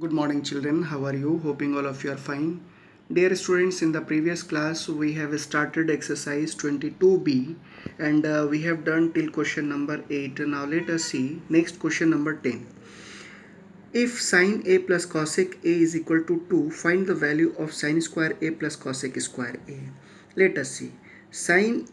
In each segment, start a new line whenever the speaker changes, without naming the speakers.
Good morning children, how are you? Hoping all of you are fine. Dear students, in the previous class we have started exercise 22b and we have done till question number 8. Now let us see next question number 10. If sin a plus cosec a is equal to 2, find the value of sin square a plus cosec square a. Let us see. Sin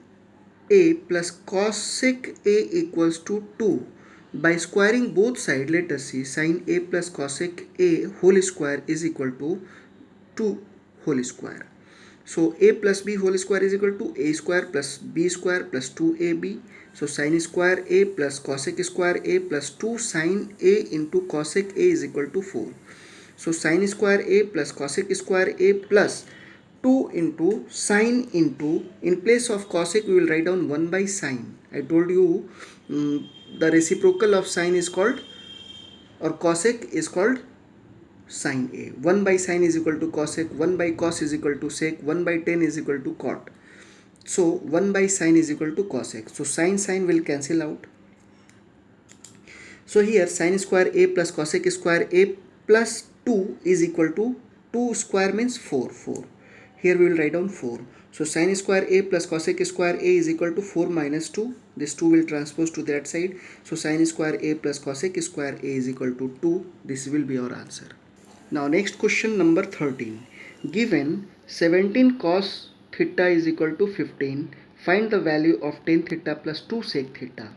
a plus cosec a equals to 2. By squaring both sides, let us see, sin a plus cosec a whole square is equal to 2 whole square. So a plus b whole square is equal to a square plus b square plus 2ab. So sin square a plus cosec square a plus 2 sin a into cosec a is equal to 4. So sin square a plus cosec square a plus 2 into sin into, in place of cosec we will write down 1 by sin. I told you the reciprocal of sin is called, or cosec is called, sin a. 1 by sin is equal to cosec, 1 by cos is equal to sec, 1 by tan is equal to cot. So 1 by sin is equal to cosec. So sin will cancel out. So here sin square a plus cosec square a plus 2 is equal to 2 square means 4. Here we will write down 4. So sin square a plus cosec square a is equal to 4 minus 2. This 2 will transpose to that side. So sin square a plus cosec square a is equal to 2. This will be our answer. Now next question number 13. Given 17 cos theta is equal to 15, find the value of tan theta plus 2 sec theta.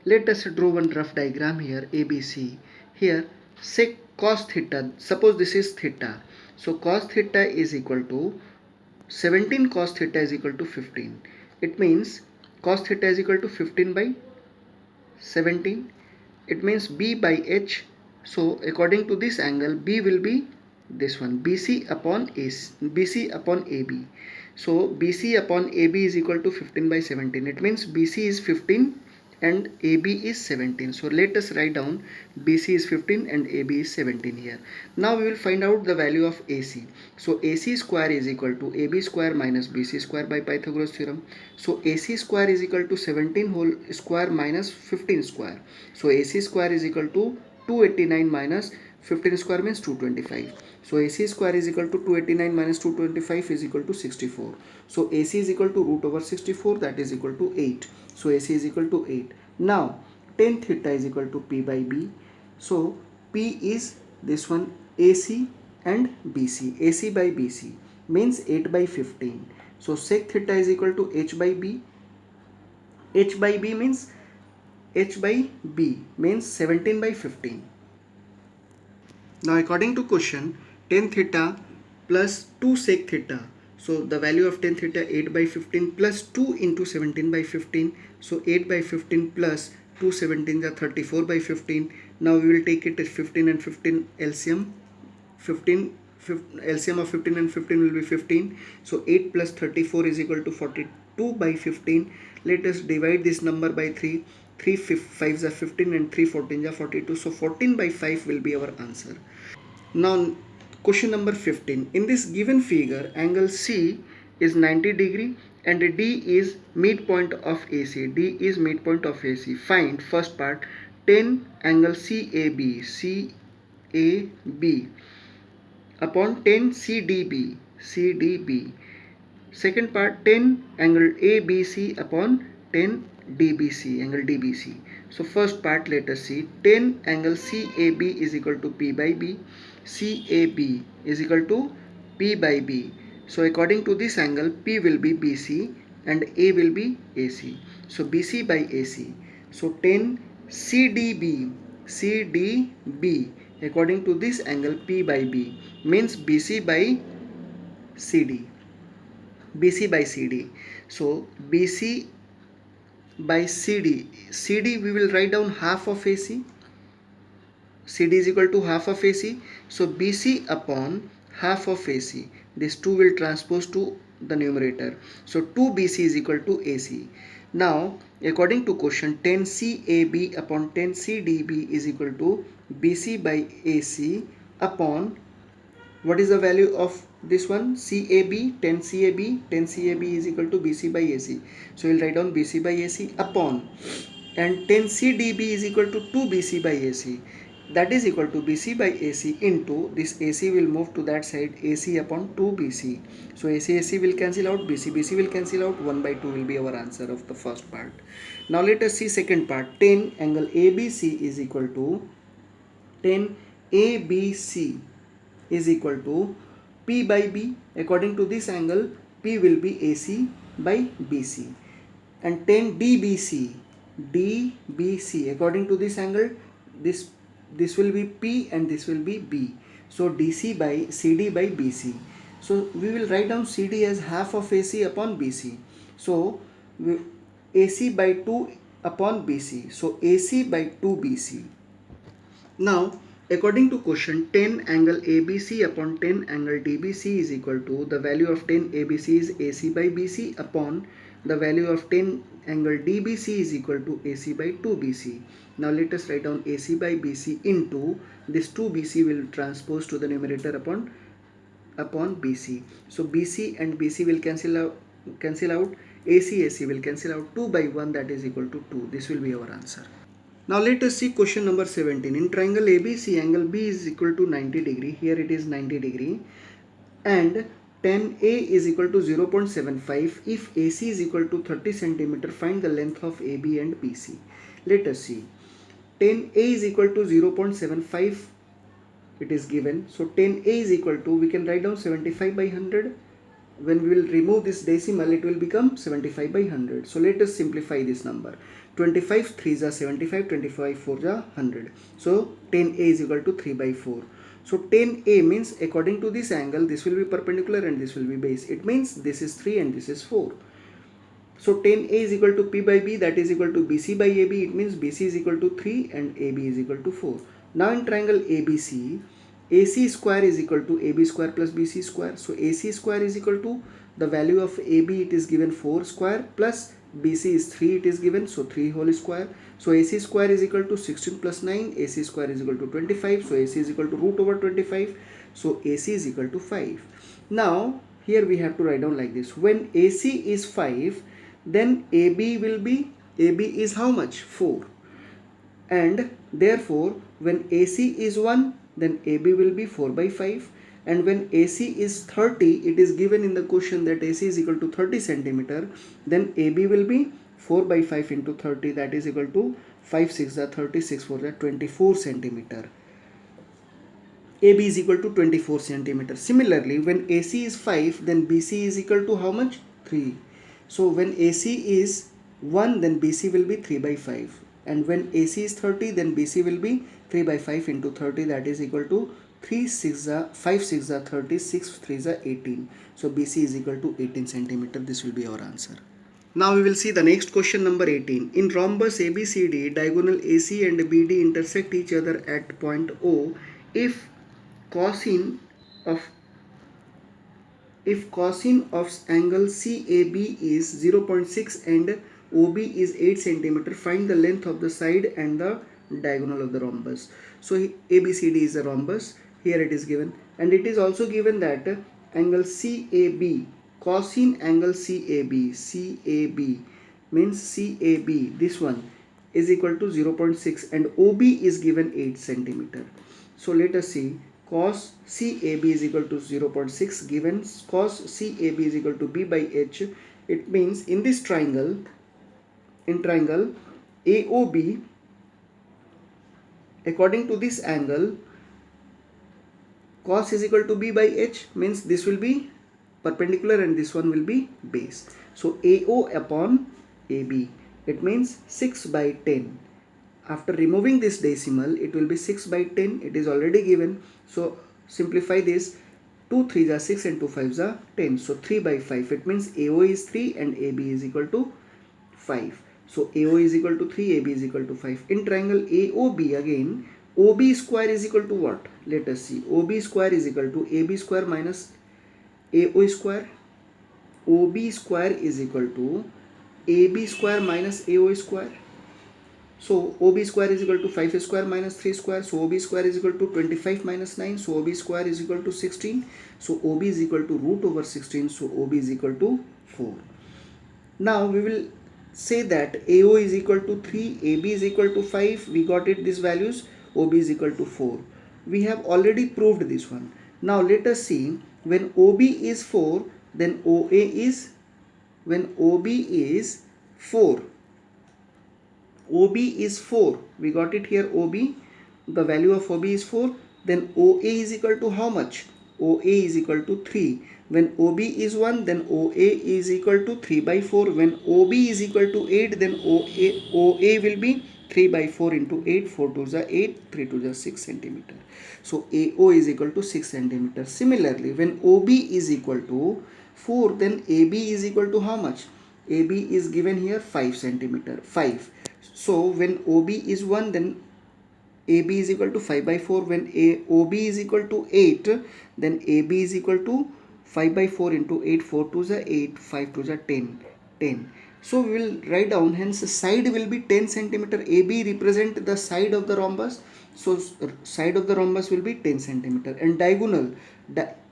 Let us draw one rough diagram here, ABC. Here sec cos theta, suppose this is theta. So cos theta is equal to 17 cos theta is equal to 15. It means cos theta is equal to 15 by 17. It means B by H. So according to this angle, B will be this one, BC upon AB. So BC upon AB is equal to 15 by 17. It means BC is 15 and AB is 17. So let us write down BC is 15 and AB is 17 here. Now we will find out the value of AC. So AC square is equal to AB square minus BC square by Pythagoras theorem. So AC square is equal to 17 whole square minus 15 square. So AC square is equal to 289 minus 15 square means 225. So AC square is equal to 289 minus 225 is equal to 64. So AC is equal to root over 64, that is equal to 8. So AC is equal to 8. Now tan theta is equal to P by B. So P is this one, AC and BC. AC by BC means 8 by 15. So sec theta is equal to H by B. H by B means 17 by 15. Now according to question, tan theta plus 2 sec theta. So the value of tan theta 8 by 15 plus 2 into 17 by 15. So 8 by 15 plus 2 17 are 34 by 15. Now we will take it as 15 and 15 LCM. 15 LCM of 15 and 15 will be 15. So 8 plus 34 is equal to 42 by 15. Let us divide this number by 3. 3 5s are 15 and 3 14s are 42. So 14 by 5 will be our answer. Now question number 15. In this given figure, angle C is 90 and D is midpoint of AC. D is midpoint of AC. Find first part tan angle CAB. CAB upon tan CDB. Second part tan angle ABC upon tan DBC, angle DBC. So first part, let us see. Tan angle CAB is equal to P by B. CAB is equal to P by B. So according to this angle, P will be BC and A will be AC. So BC by AC. So tan CDB according to this angle P by B means BC by CD. BC by CD. So BC by CD. CD we will write down half of AC. CD is equal to half of AC. So BC upon half of AC. This 2 will transpose to the numerator. So 2BC is equal to AC. Now according to question, tan CAB upon tan CDB is equal to BC by AC upon, what is the value of this one? CAB, tan CAB is equal to BC by AC. So we'll write down BC by AC upon, and tan CDB is equal to 2BC by AC. that is equal to BC by AC into this AC will move to that side, AC upon 2BC. So AC will cancel out, BC will cancel out, 1 by 2 will be our answer of the first part. Now let us see second part. Tan angle ABC is equal to tan ABC is equal to P by B. According to this angle, P will be AC by BC. And tan DBC according to this angle, this will be P and this will be B. So DC by CD by BC. So we will write down CD as half of AC upon BC. So AC by 2 upon BC. So AC by 2 BC. Now, according to question, tan angle ABC upon tan angle DBC is equal to the value of tan ABC is AC by BC upon the value of tan angle DBC is equal to AC by 2BC. Now let us write down AC by BC into this 2BC will transpose to the numerator upon BC. So BC and BC will cancel out. AC will cancel out. 2 by 1, that is equal to 2. This will be our answer. Now let us see question number 17. In triangle ABC, angle B is equal to 90 degree. Here it is 90 degree. And tan A is equal to 0.75. If AC is equal to 30 centimeter, find the length of AB and BC. Let us see. Tan A is equal to 0.75. It is given. So tan A is equal to, we can write down 75 by 100. When we will remove this decimal, it will become 75 by 100. So let us simplify this number. 25 3s are 75, 25 4s are 100. So tan A is equal to 3 by 4. So tan A means according to this angle, this will be perpendicular and this will be base. It means this is 3 and this is 4. So tan A is equal to P by B, that is equal to BC by AB. It means BC is equal to 3 and AB is equal to 4. Now in triangle ABC, AC square is equal to AB square plus BC square. So AC square is equal to the value of AB, it is given 4 square, plus BC is 3, it is given, so 3 whole square. So AC square is equal to 16 plus 9, AC square is equal to 25. So AC is equal to root over 25. So AC is equal to 5. Now here we have to write down like this. When AC is 5, then AB is how much? 4. And therefore when AC is 1, then AB will be 4 by 5. And when AC is 30, it is given in the question that AC is equal to 30 centimeter, then AB will be 4 by 5 into 30, that is equal to 5 6 are 36 4 are 24 centimeter. AB is equal to 24 centimeter. Similarly, when AC is 5, then BC is equal to how much? 3. So when AC is 1, then BC will be 3 by 5. And when AC is 30, then BC will be 3 by 5 into 30, that is equal to 5 6 are 30, 6 3s are 18. So BC is equal to 18 centimeter. This will be our answer. Now we will see the next question number 18. In rhombus ABCD, diagonal AC and BD intersect each other at point O. If cosine of angle CAB is 0.6 and OB is 8 centimeter, find the length of the side and the diagonal of the rhombus. So ABCD is a rhombus. Here it is given, and it is also given that angle CAB, cosine angle CAB means CAB, this one is equal to 0.6 and OB is given 8 centimeter. So let us see. Cos CAB is equal to 0.6, given cos CAB is equal to B by H. It means in this triangle, in triangle AOB, according to this angle, cos is equal to B by H, means this will be perpendicular and this one will be base. So AO upon AB, it means 6 by 10. After removing this decimal, it will be 6 by 10. It is already given. So simplify this. 2 3s are 6 and 2 5s are 10. So 3 by 5. It means AO is 3 and AB is equal to 5. So AO is equal to 3, AB is equal to 5. In triangle AOB again, OB square is equal to what? Let us see. OB square is equal to AB square minus AO square. OB square is equal to AB square minus AO square. So OB square is equal to 5 square minus 3 square. So OB square is equal to 25 minus 9. So OB square is equal to 16. So OB is equal to root over 16. So OB is equal to 4. Now we will say that AO is equal to 3, AB is equal to 5. We got it, these values. OB is equal to 4. We have already proved this one. Now let us see, when OB is 4, then OA is, when OB is 4, OB is 4, we got it here, OB, the value of OB is 4, then OA is equal to how much? OA is equal to 3. When OB is 1, then OA is equal to 3 by 4. When OB is equal to 8, then OA will be 3 by 4 into 8, 4 to the 8, 3 to the 6 centimeter. So AO is equal to 6 centimeter. Similarly, when OB is equal to 4, then AB is equal to how much? AB is given here 5 centimeter, 5. So when OB is 1, then AB is equal to 5 by 4. When OB is equal to 8, then AB is equal to 5 by 4 into 8, 4 to the 8, 5 to the 10, 10. So we will write down, hence side will be 10 centimeter. AB represent the side of the rhombus. So side of the rhombus will be 10 centimeter. And diagonal,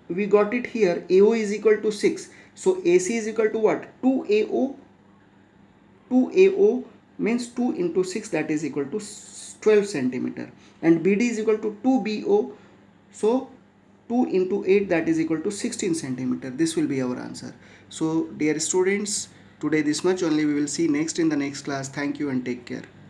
we got it here, AO is equal to 6. So AC is equal to what? 2AO. 2AO means 2 into 6, that is equal to 12 centimeter. And BD is equal to 2BO. So 2 into 8, that is equal to 16 centimeter. This will be our answer. So dear students, today this much only. We will see next in the next class. Thank you and take care.